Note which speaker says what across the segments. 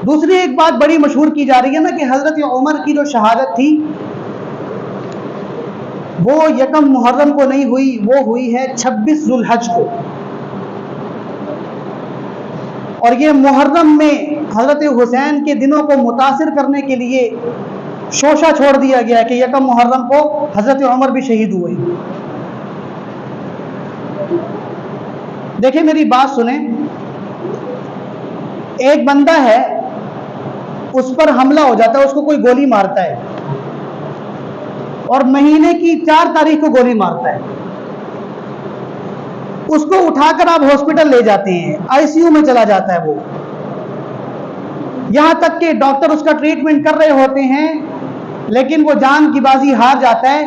Speaker 1: دوسری ایک بات بڑی مشہور کی جا رہی ہے نا کہ حضرت عمر کی جو شہادت تھی وہ یکم محرم کو نہیں ہوئی، وہ ہوئی ہے 26 ذو الحج کو. اور یہ محرم میں حضرت حسین کے دنوں کو متاثر کرنے کے لیے شوشہ چھوڑ دیا گیا کہ یکم محرم کو حضرت عمر بھی شہید ہوئے. دیکھیں میری بات سنیں، ایک بندہ ہے، اس پر حملہ ہو جاتا ہے، اس کو کوئی گولی مارتا ہے اور مہینے کی 4 تاریخ کو گولی مارتا ہے. اس کو اٹھا کر آپ ہاسپٹل لے جاتے ہیں، آئی سی یو میں چلا جاتا ہے وہ، یہاں تک کہ ڈاکٹر اس کا ٹریٹمنٹ کر رہے ہوتے ہیں، لیکن وہ جان کی بازی ہار جاتا ہے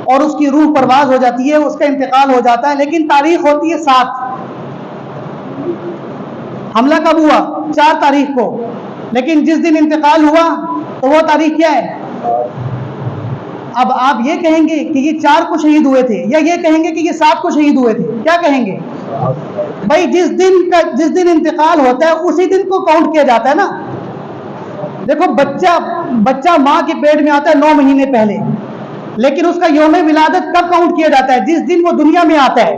Speaker 1: اور اس کی روح پرواز ہو جاتی ہے، اس کا انتقال ہو جاتا ہے. لیکن تاریخ ہوتی ہے 7. حملہ کب ہوا؟ 4 تاریخ کو، لیکن جس دن انتقال ہوا تو وہ تاریخ کیا ہے؟ اب آپ یہ کہیں گے کہ یہ 4 کو شہید ہوئے تھے، یا یہ کہیں گے کہ یہ 7 کو شہید ہوئے تھے؟ کیا کہیں گے بھائی؟ جس دن انتقال ہوتا ہے اسی دن کو کاؤنٹ کیا جاتا ہے نا. دیکھو بچہ ماں کے پیٹ میں آتا ہے 9 مہینے پہلے، لیکن اس کا یوم ولادت کب کاؤنٹ کیا جاتا ہے؟ جس دن وہ دنیا میں آتا ہے.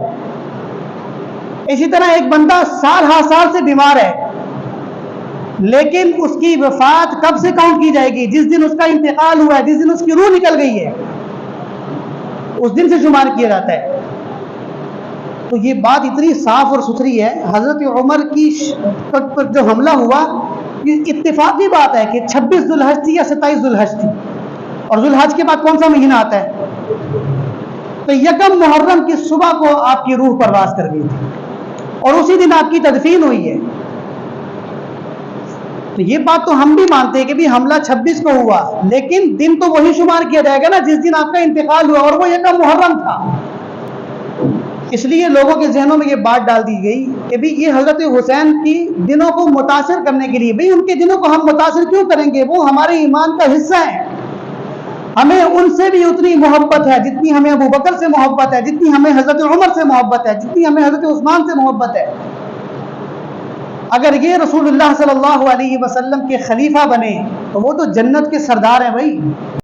Speaker 1: اسی طرح ایک بندہ سال ہر سال سے بیمار ہے، لیکن اس کی وفات کب سے کاؤنٹ کی جائے گی؟ جس دن اس کا انتقال ہوا ہے، جس دن اس کی روح نکل گئی ہے، اس دن سے شمار کیا جاتا ہے. تو یہ بات اتنی صاف اور ستھری ہے. حضرت عمر کی پر جو حملہ ہوا یہ اتفاقی بات ہے کہ 26 ذو الحج تھی یا 27 ذو الحج تھی، اور ذو الحج کے بعد کون سا مہینہ آتا ہے؟ تو یکم محرم کی صبح کو آپ کی روح پرواز کر گئی تھی اور اسی دن آپ کی تدفین ہوئی ہے. تو یہ بات تو ہم بھی مانتے ہیں کہ بھی حملہ 26 کو ہوا، لیکن دن تو وہی شمار کیا جائے گا نا جس دن آپ کا انتقال ہوا، اور وہ یکم محرم تھا. اس لیے لوگوں کے ذہنوں میں یہ بات ڈال دی گئی کہ بھی یہ حضرت حسین کی دنوں کو متاثر کرنے کے لیے، بھئی ان کے دنوں کو ہم متاثر کیوں کریں گے؟ وہ ہمارے ایمان کا حصہ ہیں. ہمیں ان سے بھی اتنی محبت ہے جتنی ہمیں ابو بکر سے محبت ہے، جتنی ہمیں حضرت عمر سے محبت ہے، جتنی ہمیں حضرت عثمان سے محبت ہے. اگر یہ رسول اللہ صلی اللہ علیہ وسلم کے خلیفہ بنے تو وہ تو جنت کے سردار ہیں بھائی.